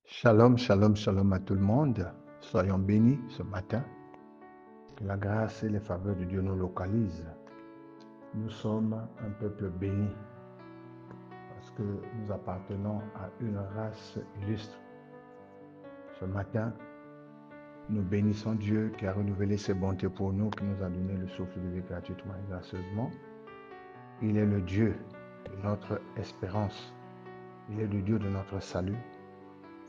Shalom, shalom, shalom à tout le monde. Soyons bénis ce matin. Que la grâce et les faveurs de Dieu nous localisent. Nous sommes un peuple béni parce que nous appartenons à une race illustre. Ce matin, nous bénissons Dieu qui a renouvelé ses bontés pour nous, qui nous a donné le souffle de vie gratuitement et gracieusement. Il est le Dieu de notre espérance. Il est le Dieu de notre salut.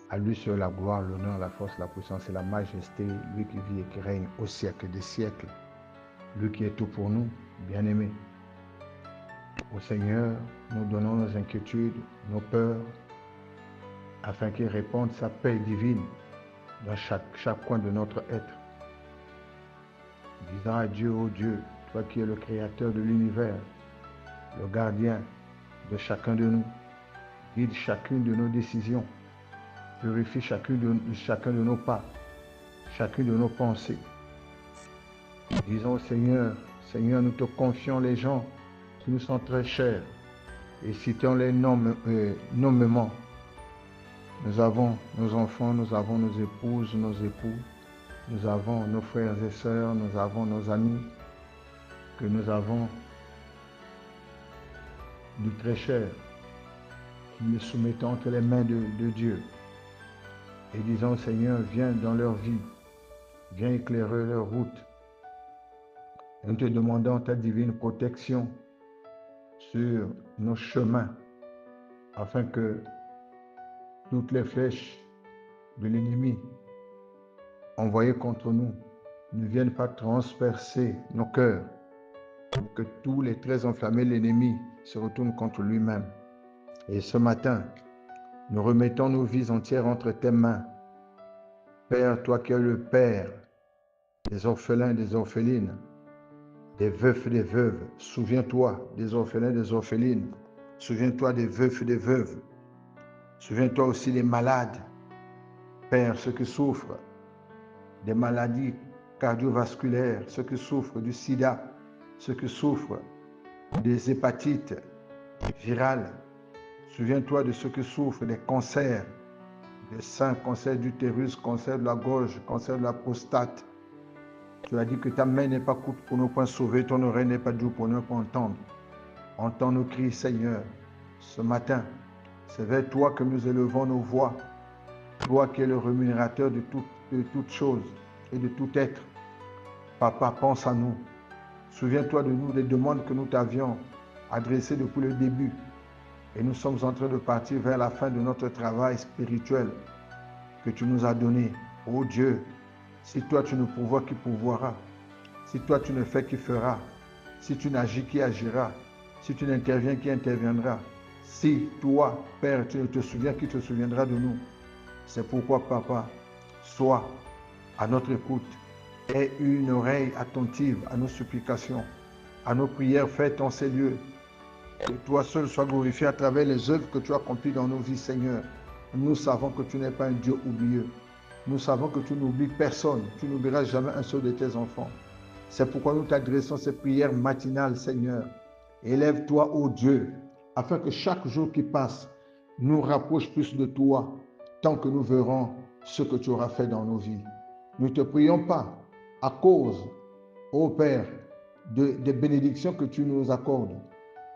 À lui sur la gloire, l'honneur, la force, la puissance et la majesté, lui qui vit et qui règne au siècle des siècles, lui qui est tout pour nous, bien-aimés. Au Seigneur, nous donnons nos inquiétudes, nos peurs, afin qu'il réponde sa paix divine dans chaque coin de notre être. Disant à Dieu, ô Dieu, toi qui es le créateur de l'univers, le gardien de chacun de nous, guide chacune de nos décisions, purifie chacun de nos pas, chacune de nos pensées. Disons au Seigneur, Seigneur, nous te confions les gens qui nous sont très chers et citons-les nommément. Nous avons nos enfants, nous avons nos épouses, nos époux, nous avons nos frères et sœurs, nous avons nos amis que nous avons du très cher. Nous les soumettons entre les mains de Dieu et disons, Seigneur, viens dans leur vie, viens éclairer leur route. Et nous te demandons ta divine protection sur nos chemins, afin que toutes les flèches de l'ennemi envoyées contre nous ne viennent pas transpercer nos cœurs, que tous les traits enflammés de l'ennemi se retournent contre lui-même. Et ce matin, nous remettons nos vies entières entre tes mains. Père, toi qui es le Père des orphelins et des orphelines, des veufs et des veuves, souviens-toi des orphelins et des orphelines, souviens-toi des veufs et des veuves, souviens-toi aussi des malades. Père, ceux qui souffrent des maladies cardiovasculaires, ceux qui souffrent du sida, ceux qui souffrent des hépatites virales. Souviens-toi de ceux qui souffrent des cancers, des seins, cancer d'utérus, cancer de la gorge, cancer de la prostate. Tu as dit que ta main n'est pas courte pour ne pas sauver, ton oreille n'est pas dure pour ne pas entendre. Entends nos cris, Seigneur. Ce matin, c'est vers toi que nous élevons nos voix. Toi qui es le rémunérateur de toute chose et de tout être. Papa, pense à nous. Souviens-toi de nous, des demandes que nous t'avions adressées depuis le début. Et nous sommes en train de partir vers la fin de notre travail spirituel que tu nous as donné. Oh Dieu, si toi tu ne pourvois, qui pourvoira? Si toi tu ne fais, qui fera? Si tu n'agis, qui agira? Si tu n'interviens, qui interviendra? Si toi, Père, tu ne te souviens, qui te souviendra de nous? C'est pourquoi, Papa, sois à notre écoute. Aie une oreille attentive à nos supplications, à nos prières faites en ces lieux. Que toi seul sois glorifié à travers les œuvres que tu as accomplies dans nos vies, Seigneur. Nous savons que tu n'es pas un Dieu oublieux. Nous savons que tu n'oublies personne. Tu n'oublieras jamais un seul de tes enfants. C'est pourquoi nous t'adressons ces prières matinales, Seigneur. Élève-toi, ô Dieu, afin que chaque jour qui passe nous rapproche plus de toi, tant que nous verrons ce que tu auras fait dans nos vies. Nous ne te prions pas à cause, ô Père, des bénédictions que tu nous accordes,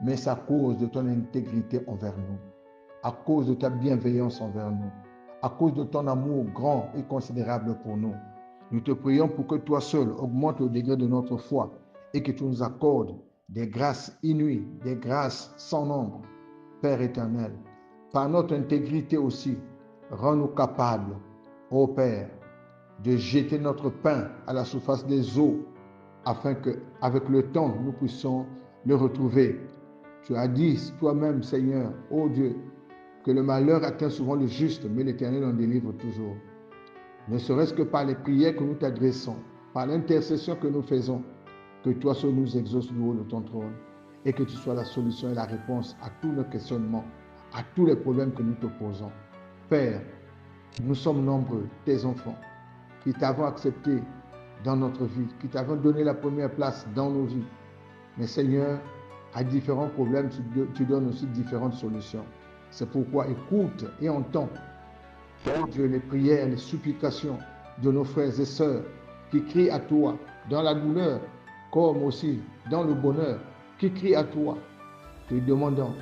mais c'est à cause de ton intégrité envers nous, à cause de ta bienveillance envers nous, à cause de ton amour grand et considérable pour nous. Nous te prions pour que toi seul augmente le degré de notre foi et que tu nous accordes des grâces inouïes, des grâces sans nombre. Père éternel, par notre intégrité aussi, rends-nous capables, ô Père, de jeter notre pain à la surface des eaux, afin qu'avec le temps, nous puissions le retrouver. Tu as dit toi-même, Seigneur, ô Dieu, que le malheur atteint souvent le juste, mais l'Éternel en délivre toujours. Ne serait-ce que par les prières que nous t'adressons, par l'intercession que nous faisons, que toi seul nous exauces du haut de ton trône et que tu sois la solution et la réponse à tous nos questionnements, à tous les problèmes que nous te posons. Père, nous sommes nombreux, tes enfants, qui t'avons accepté dans notre vie, qui t'avons donné la première place dans nos vies. Mais Seigneur, à différents problèmes, tu donnes aussi différentes solutions. C'est pourquoi écoute et entends Oh Dieu, les prières, les supplications de nos frères et sœurs qui crient à toi dans la douleur comme aussi dans le bonheur, qui crient à toi, te demandant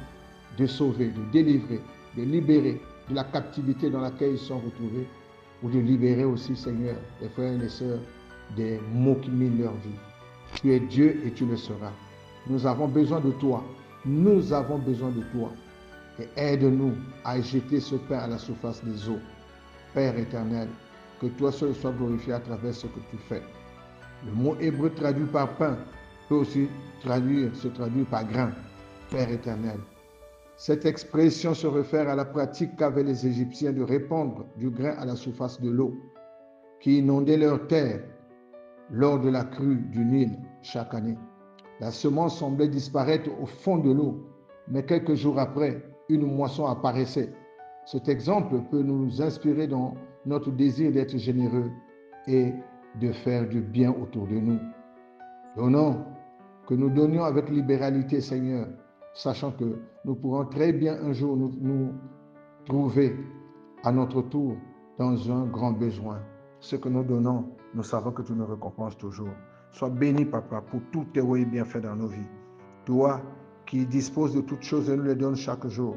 de sauver, de délivrer, de libérer de la captivité dans laquelle ils sont retrouvés, ou de libérer aussi, Seigneur, les frères et les sœurs des maux qui minent leur vie. Tu es Dieu et tu le seras. Nous avons besoin de toi. Nous avons besoin de toi. Et aide-nous à jeter ce pain à la surface des eaux. Père éternel, que toi seul sois glorifié à travers ce que tu fais. Le mot hébreu traduit par pain peut aussi se traduire par grain. Père éternel, cette expression se réfère à la pratique qu'avaient les Égyptiens de répandre du grain à la surface de l'eau, qui inondait leur terre lors de la crue du Nil chaque année. La semence semblait disparaître au fond de l'eau, mais quelques jours après, une moisson apparaissait. Cet exemple peut nous inspirer dans notre désir d'être généreux et de faire du bien autour de nous. Donnons, que nous donnions avec libéralité, Seigneur, sachant que nous pourrons très bien un jour nous trouver à notre tour dans un grand besoin. Ce que nous donnons, nous savons que tu nous récompenses toujours. Sois béni, Papa, pour tous tes oui bienfaits dans nos vies. Toi qui disposes de toutes choses et nous les donnes chaque jour,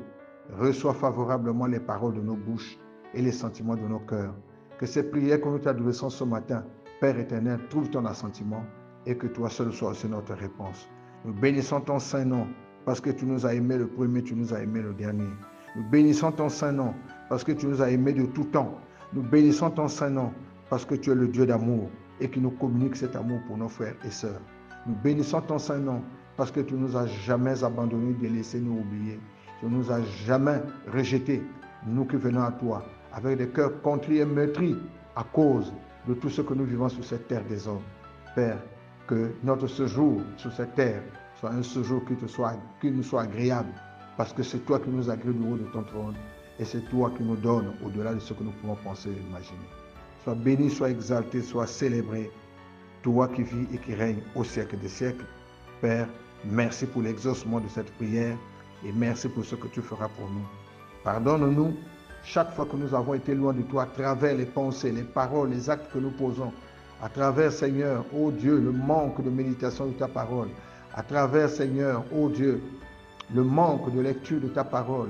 reçois favorablement les paroles de nos bouches et les sentiments de nos cœurs. Que ces prières que nous t'adressons ce matin, Père éternel, trouvent ton assentiment et que toi seul sois aussi notre réponse. Nous bénissons ton saint nom parce que tu nous as aimés le premier, tu nous as aimés le dernier. Nous bénissons ton saint nom parce que tu nous as aimés de tout temps. Nous bénissons ton saint nom parce que tu es le Dieu d'amour et qui nous communique cet amour pour nos frères et sœurs. Nous bénissons ton saint nom parce que tu ne nous as jamais abandonnés, délaissés, nous oubliés. Tu ne nous as jamais rejetés, nous qui venons à toi, avec des cœurs contrits et meurtris à cause de tout ce que nous vivons sur cette terre des hommes. Père, que notre séjour sur cette terre soit un séjour qui nous soit agréable, parce que c'est toi qui nous agrées du haut de ton trône, et c'est toi qui nous donnes au-delà de ce que nous pouvons penser et imaginer. Sois béni, sois exalté, sois célébré, toi qui vis et qui règnes au siècle des siècles. Père, merci pour l'exaucement de cette prière et merci pour ce que tu feras pour nous. Pardonne-nous chaque fois que nous avons été loin de toi à travers les pensées, les paroles, les actes que nous posons, à travers, Seigneur, ô Dieu, le manque de méditation de ta parole, à travers, Seigneur, ô Dieu, le manque de lecture de ta parole,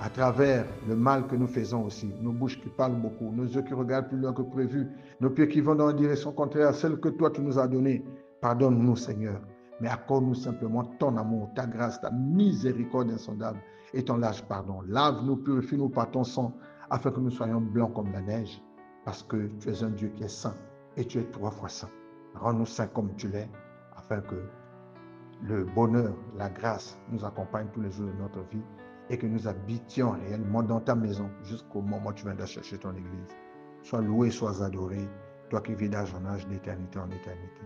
à travers le mal que nous faisons aussi, nos bouches qui parlent beaucoup, nos yeux qui regardent plus loin que prévu, nos pieds qui vont dans la direction contraire à celle que toi tu nous as donnée. Pardonne-nous, Seigneur, mais accorde-nous simplement ton amour, ta grâce, ta miséricorde insondable et ton large pardon. Lave-nous, purifie-nous par ton sang, afin que nous soyons blancs comme la neige, parce que tu es un Dieu qui est saint et tu es 3 fois saint. Rends-nous saints comme tu l'es, afin que le bonheur, la grâce nous accompagne tous les jours de notre vie et que nous habitions réellement dans ta maison jusqu'au moment où tu viendras chercher ton église. Sois loué, sois adoré, toi qui vis d'âge en âge, d'éternité en éternité.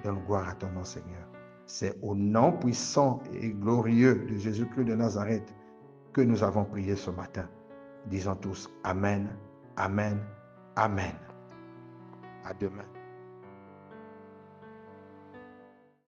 Donne gloire à ton nom, Seigneur. C'est au nom puissant et glorieux de Jésus-Christ de Nazareth que nous avons prié ce matin. Disons tous Amen, Amen, Amen. À demain.